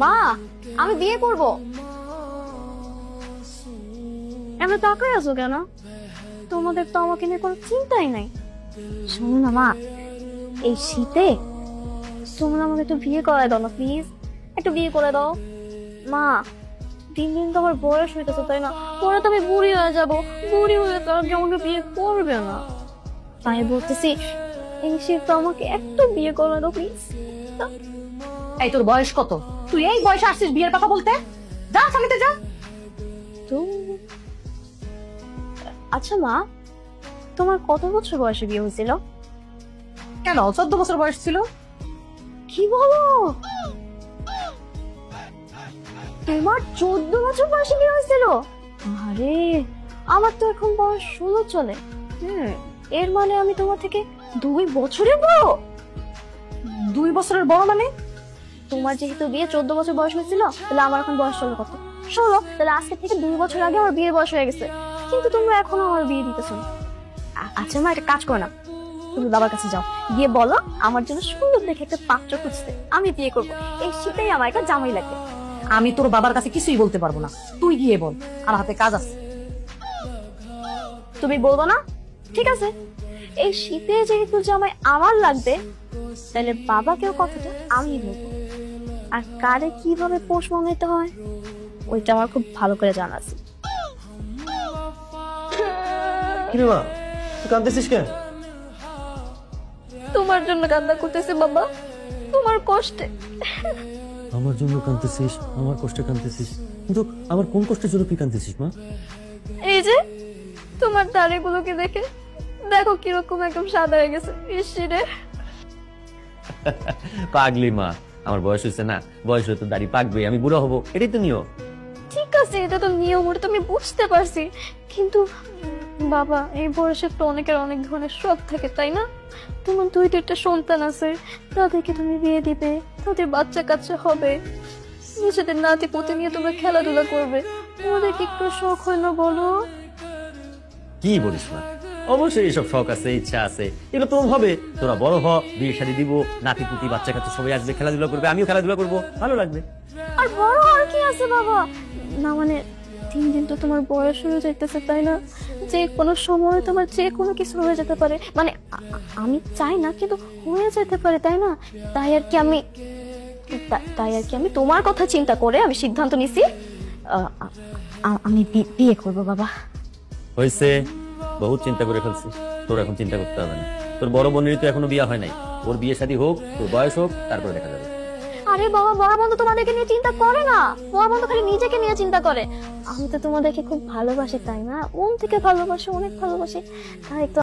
মা, আমি বিয়ে করব। এমন তাকাই আছো কেন? তোমাদের তো আমাকে নিয়ে কোনো চিন্তাই নাই। শোনো না মা, এই শীতে তোমরা আমাকে একটু বিয়ে করায় দাও না প্লিজ, একটু বিয়ে করে দাও। মা, দিন দিন তো আমার বয়স হইতেছে তাই না, পরে তো আমি বুড়ি হয়ে যাবো, বুড়ি হয়ে তো আর কেউ আমাকে বিয়ে করবে না। তাই বলতেছি এই শীত তো আমাকে একটু বিয়ে করে দাও প্লিজ। এই তোর বয়স কত? তুই এই বয়সে আসছিস বিয়ের কথা বলতে? যা সামনে যা। তো আচ্ছা মা, তোমার কত বছর বয়সে বিয়ে হয়েছিল? কেন, 14 বছর বয়স ছিল। কি বলো? তোমার 14 বছর বয়সে বিয়ে হয়েছিল? আরে আমার তো এখন বয়স 16 চলে। এর মানে আমি তোমার থেকে 2 বছরের বড়। 2 বছরের বড় মানে? তোমার যেহেতু বিয়ে 14 বছর বয়স হয়েছিল, তাহলে আমার এখন বয়স চলে কত? 16। তাহলে আজকে থেকে 2 বছর আগে আমার বিয়ের বয়স হয়ে গেছে, কিন্তু তোমরা এখনো আমার বিয়ে দিতেছো না। আচ্ছা মা, একটা কাজ করো না, তুমি বাবার কাছে যাও, গিয়ে বলো আমার জন্য সুন্দর দেখে একটা পাত্র খুঁজতে, আমি বিয়ে করবো। এই শীতেই আমার একটা জামাই লাগবে। আমি তোর বাবার কাছে কিছুই বলতে পারবো না, তুই গিয়ে বল, আমার হাতে কাজ আছে। তুমি বলবো না? ঠিক আছে, এই শীতে যেহেতু জামাই আমার লাগবে, তাহলে বাবাকেও কথাটা আমি বলবো। আর কারে কিভাবে পোষ মানাইতে হয় ওইটা আমার খুব ভালো করে জানা আছে। কিরে মা, তুই কাঁদতেছিস কেন? তোমার জন্য কান্না করতেছে বাবা, তোমার কষ্টে। আমার জন্য কাঁদতেছিস? আমার কষ্টে কাঁদতেছিস? কিন্তু আমার কোন কষ্টের জন্য তুই কাঁদতেছিস মা? এই যে তোমার দাড়িগুলোকে দেখে দেখো কিরকম একদম সাদা হয়ে গেছে। ইসরে পাগলি মা, আমার বয়স হয়েছে না, বয়স হলে তো দাড়ি পাকবে, আমি বুড়া হবো, এটাই তো নিয়ম। ঠিক আছে, এটা তো নিয়ম, ওটা তো আমি বুঝতে পারছি, কিন্তু বাবা এই বয়সে তো অনেকের অনেক ধরনের শখ থাকে তাই না? তোমার 2-3টা সন্তান আছে, তাদেরকে তুমি বিয়ে দিবে, তাদের বাচ্চা কাচ্চা হবে, নিজেদের নাতি পুতি নিয়ে তোমরা খেলাধুলা করবে, তোমাদের কি একটু শখ হয় না বলো? কি বলিস মা, অবশ্যই এইসব শখ আছে, ইচ্ছা আছে, এগুলো তো হবে। তোরা বড় হ, বিয়ে শাদী দিব, নাতি পুতি বাচ্চা কাচ্চা সবাই আসবে, খেলাধুলা করবে, আমিও খেলাধুলা করবো, ভালো লাগবে। আর বড় আর কি আছে বাবা, না মানে দিন দিন তো তোমার বয়স হয়ে যাইতেছে তাই না, যে কোনো সময় তোমার যে কোনো কিছু হয়ে যেতে পারে, মানে আমি চাই না কিন্তু হয়ে যেতে পারে তাই না? তাই আর কি আমি তোমার কথা চিন্তা করে আমি সিদ্ধান্ত নিছি, আমি বিয়ে করবো বাবা। হয়েছে, বহুত চিন্তা করে ফেলছি, তোর এখন চিন্তা করতে হবে না। তোর বড় বোনেরই তো এখনো বিয়ে হয় নাই, ওর বিয়ে শাদী হোক, তোর বয়স হোক, তারপরে দেখা যাবে। আরে বাবা, বড় বন্ধু তোমাদেরকে নিয়ে চিন্তা করে না, বড় বন্ধু খালি নিজেকে নিয়ে চিন্তা করে। আমি তো তোমাদেরকে খুব ভালোবাসি তাই না, মন থেকে ভালোবাসি, অনেক ভালোবাসি, তাই তো